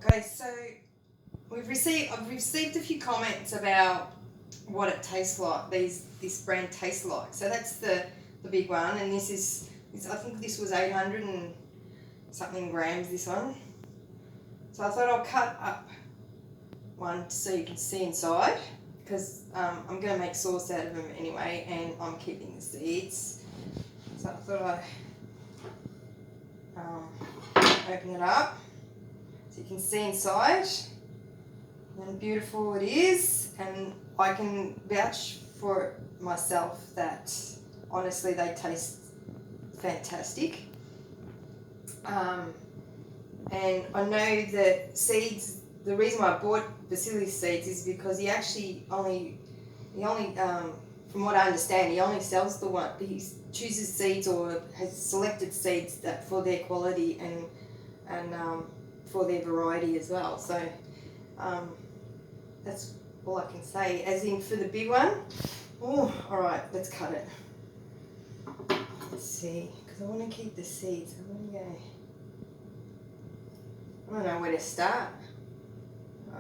Okay, so I've received a few comments about what it tastes like. This brand tastes like. So that's the big one, and this I think this was 800 and something grams. This one. So I thought I'll cut up one so you can see inside, because I'm going to make sauce out of them anyway, and I'm keeping the seeds. So I thought I'd open it up so you can see inside. And beautiful it is, and I can vouch for it myself that honestly they taste fantastic. And I know that seeds, the reason why I bought Vasili's seeds is because he only from what I understand, he only sells the one, he chooses seeds or has selected seeds that for their quality and for their variety as well. So that's all I can say. As in for the big one, oh, all right, let's cut it. Let's see, because I want to keep the seeds. I want to go. I don't know where to start. I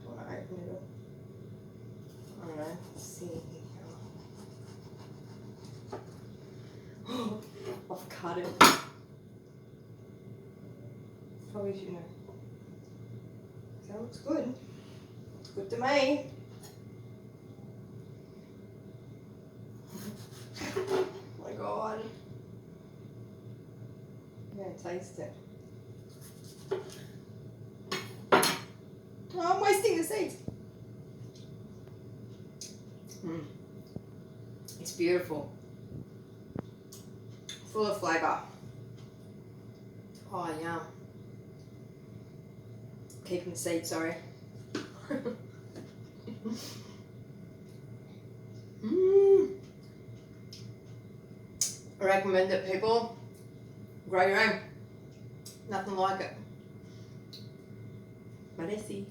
don't want to open it up. I don't know. Let's see. Oh, I've cut it. Probably should know. That looks good. Looks good to me. Oh my God. I'm going to taste it. Oh, I'm wasting the seeds. It's beautiful. Full of flavour. Oh, yum. Keeping the seeds, sorry. I recommend it, people. Grow your own. Nothing like it. Vasili.